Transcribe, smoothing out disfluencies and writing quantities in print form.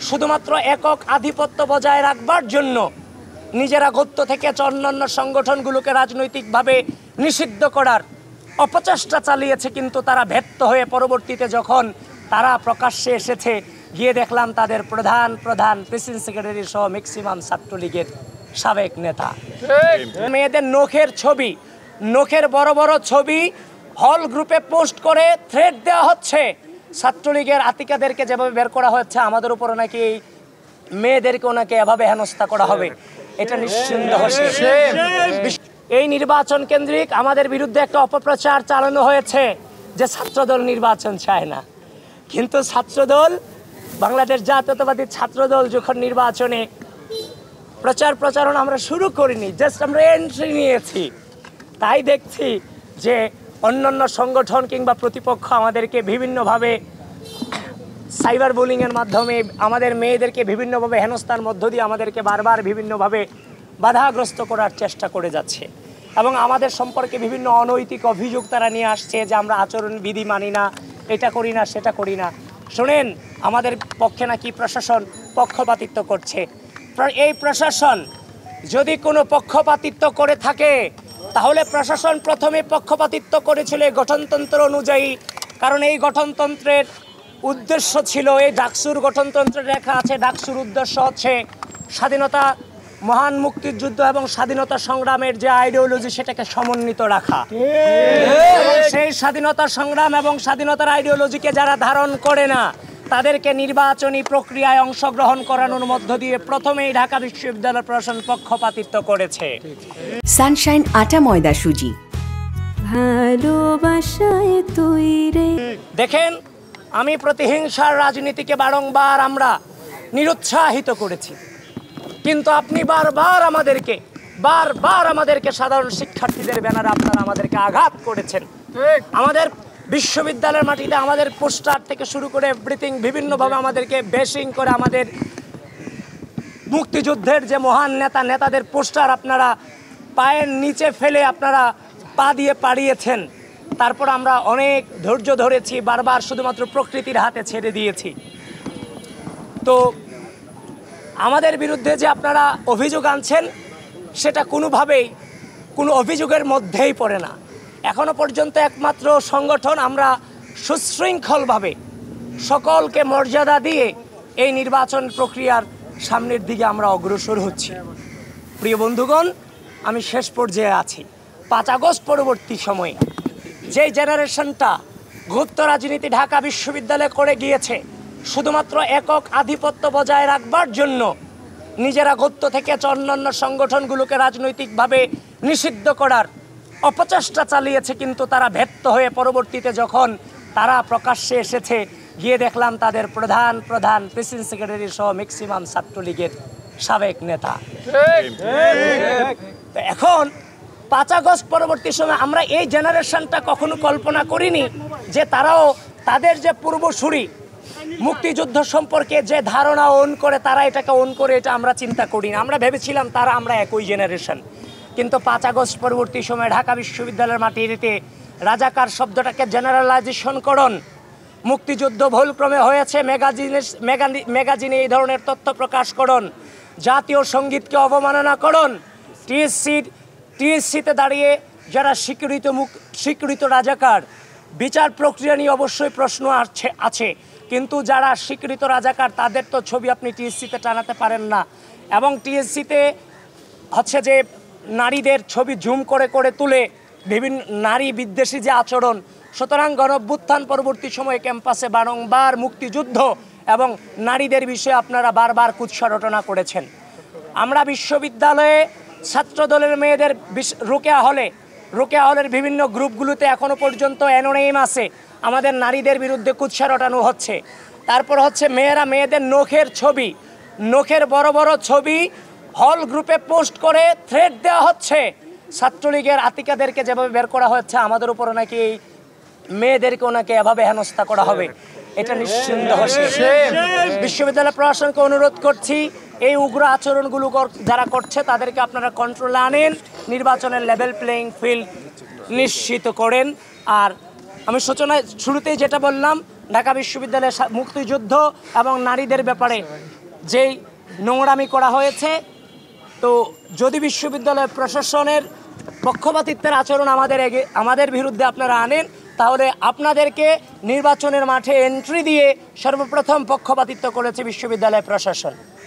শুধুমাত্র একক আধিপত্য বজায় রাখবার জন্য নিজেরা গত্য থেকে অন্যান্য সংগঠনগুলোকে রাজনৈতিকভাবে নিষিদ্ধ করার অপচেষ্টা চালিয়েছে, কিন্তু তারা ব্যর্থ হয়ে পরবর্তীতে যখন তারা প্রকাশ্যে এসেছে, গিয়ে দেখলাম তাদের প্রধান প্রেসিডেন্ট সেক্রেটারি সহ ম্যাক্সিমাম ছাত্রলীগের সাবেক নেতা। মেয়েদের নখের বড় বড় ছবি হল গ্রুপে পোস্ট করে থ্রেট দেওয়া হচ্ছে। ছাত্রলীগের আতিকাদেরকে যেভাবে বের করা হচ্ছে, আমাদের উপর নাকি মেয়েদেরকেও নাকি এভাবে হেনস্থা করা হবে, এটা নিঃসন্দেহ। এই নির্বাচন কেন্দ্রিক আমাদের বিরুদ্ধে একটা অপপ্রচার চালানো হয়েছে যে ছাত্রদল নির্বাচন চায় না, কিন্তু ছাত্রদল, বাংলাদেশ জাতীয়তাবাদী ছাত্রদল যখন নির্বাচনে প্রচারণা আমরা শুরু করিনি, জাস্ট আমরা এন্ট্রি নিয়েছি, তাই দেখছি যে অন্যান্য সংগঠন কিংবা প্রতিপক্ষ আমাদেরকে বিভিন্নভাবে সাইবার বুলিংয়ের মাধ্যমে আমাদের মেয়েদেরকে বিভিন্নভাবে হেনস্থার মধ্য দিয়ে আমাদেরকে বারবার বিভিন্নভাবে বাধাগ্রস্ত করার চেষ্টা করে যাচ্ছে এবং আমাদের সম্পর্কে বিভিন্ন অনৈতিক অভিযোগ তারা নিয়ে আসছে যে আমরা আচরণবিধি মানি না, এটা করি না, সেটা করি না। শোনেন, আমাদের পক্ষে নাকি প্রশাসন পক্ষপাতিত্ব করছে। এই প্রশাসন যদি কোনো পক্ষপাতিত্ব করে থাকে, তাহলে প্রশাসন প্রথমে পক্ষপাতিত্ব করেছিল গঠনতন্ত্র অনুযায়ী, কারণ এই গঠনতন্ত্রের উদ্দেশ্য ছিল, এই ডাকসুর গঠনতন্ত্রে লেখা আছে, ডাকসুর উদ্দেশ্য হচ্ছে স্বাধীনতা, মহান মুক্তিযুদ্ধ এবং স্বাধীনতা সংগ্রামের যে আইডিওলজি সেটাকে সমন্বিত রাখা। সেই স্বাধীনতা সংগ্রাম এবং স্বাধীনতার আইডিওলজিকে যারা ধারণ করে না, তাদেরকে নির্বাচনী প্রক্রিয়ায় অংশগ্রহণ করানোর মধ্য দিয়ে প্রথমেই ঢাকা বিশ্ববিদ্যালয় প্রশাসন পক্ষপাতিত্ব করেছে। সানশাইন আটা ময়দা সুজি, ভালোবাসায় তৈরি। দেখেন, আমি প্রতিহিংসার রাজনীতিকে বারংবার আমরা নিরুৎসাহিত করেছি, কিন্তু আপনি বারবার আমাদেরকে সাধারণ শিক্ষার্থীদের ব্যানারে আপনারা আমাদেরকে আঘাত করেছেন। আমাদের বিশ্ববিদ্যালয়ের মাটিতে আমাদের পোস্টার থেকে শুরু করে এভরিথিং বিভিন্নভাবে আমাদেরকে বেশিং করে আমাদের মুক্তিযুদ্ধের যে মহান নেতাদের পোস্টার আপনারা পায়ের নিচে ফেলে আপনারা পা দিয়ে পাড়িয়েছেন। তারপর আমরা অনেক ধৈর্য ধরেছি, বারবার শুধুমাত্র প্রকৃতির হাতে ছেড়ে দিয়েছি। তো আমাদের বিরুদ্ধে যে আপনারা অভিযোগ আনছেন, সেটা কোনোভাবেই কোনো অভিযোগের মধ্যেই পড়ে না। এখনো পর্যন্ত একমাত্র সংগঠন আমরা সুশৃঙ্খলভাবে সকলকে মর্যাদা দিয়ে এই নির্বাচন প্রক্রিয়ার সামনের দিকে আমরা অগ্রসর হচ্ছি। প্রিয় বন্ধুগণ, আমি শেষ পর্যায়ে আছি। 5 আগস্ট পরবর্তী সময়ে যে জেনারেশনটা গুপ্ত রাজনীতি ঢাকা বিশ্ববিদ্যালয়ে করে গিয়েছে, শুধুমাত্র একক আধিপত্য বজায় রাখবার জন্য নিজেরা গত্য থেকে অন্যান্য সংগঠনগুলোকে রাজনৈতিকভাবে নিষিদ্ধ করার অপচেষ্টা চালিয়েছে, কিন্তু তারা ব্যর্থ হয়ে পরবর্তীতে যখন তারা প্রকাশ্যে এসেছে, গিয়ে দেখলাম তাদের প্রধান প্রেসিডেন্ট সেক্রেটারি সহ ম্যাক্সিমাম ছাত্রলীগের সাবেক নেতা। এখন 5 আগস্ট পরবর্তী সময় আমরা এই জেনারেশনটা কখনো কল্পনা করিনি যে তারাও তাদের যে পূর্বসূরি মুক্তিযুদ্ধ সম্পর্কে যে ধারণা ওন করে, তারা এটাকে ওন করে, এটা আমরা চিন্তা করি না। আমরা ভেবেছিলাম আমরা একই জেনারেশন, কিন্তু 5 আগস্ট পরবর্তী সময়ে ঢাকা বিশ্ববিদ্যালয়ের মাটিতে রাজাকার শব্দটাকে জেনারেলাইজেশন করুন, মুক্তিযুদ্ধ ভুলক্রমে হয়েছে ম্যাগাজিনে এই ধরনের তথ্য প্রকাশ করুন, জাতীয় সঙ্গীতকে অবমাননা করুন, টিএসসিতে দাঁড়িয়ে যারা স্বীকৃত রাজাকার, বিচার প্রক্রিয়া নিয়ে অবশ্যই প্রশ্ন আছে, কিন্তু যারা স্বীকৃত রাজাকার তাদের তো ছবি আপনি টিএসসিতে টানাতে পারেন না, এবং টিএসসিতে হচ্ছে যে নারীদের ছবি জুম করে তুলে বিভিন্ন নারী বিদ্বেষী যে আচরণ। সুতরাং গণঅভ্যুত্থান পরবর্তী সময়ে ক্যাম্পাসে বারংবার মুক্তিযুদ্ধ এবং নারীদের বিষয়ে আপনারা বারবার কুৎসা রটনা করেছেন। আমরা বিশ্ববিদ্যালয়ে ছাত্রদলের মেয়েদের রোকেয়া হলের বিভিন্ন গ্রুপগুলোতে এখনো পর্যন্ত অ্যানোনিম আছে, আমাদের নারীদের বিরুদ্ধে কুৎসা রটানো হচ্ছে। তারপর হচ্ছে মেয়েদের নখের বড় বড় ছবি হল গ্রুপে পোস্ট করে থ্রেট দেওয়া হচ্ছে। ছাত্রলীগের আতিকাদেরকে যেভাবে বের করা হচ্ছে, আমাদের উপর নাকি মেয়েদেরকেও নাকি এভাবে হেনস্থা করা হবে, এটা নিঃসন্দেহ। বিশ্ববিদ্যালয় প্রশাসনকে অনুরোধ করছি, এই উগ্র আচরণগুলো যারা করছে তাদেরকে আপনারা কন্ট্রোলে আনেন, নির্বাচনের লেভেল প্লেইং ফিল্ড নিশ্চিত করেন। আর আমি শুরুতেই যেটা বললাম, ঢাকা বিশ্ববিদ্যালয়ে মুক্তিযুদ্ধ এবং নারীদের ব্যাপারে যেই নোংরামি করা হয়েছে, তো যদি বিশ্ববিদ্যালয় প্রশাসনের পক্ষপাতিত্বের আচরণ আমাদের বিরুদ্ধে আপনারা আনেন, তাহলে আপনাদেরকে নির্বাচনের মাঠে এন্ট্রি দিয়ে সর্বপ্রথম পক্ষপাতিত্ব করেছে বিশ্ববিদ্যালয় প্রশাসন।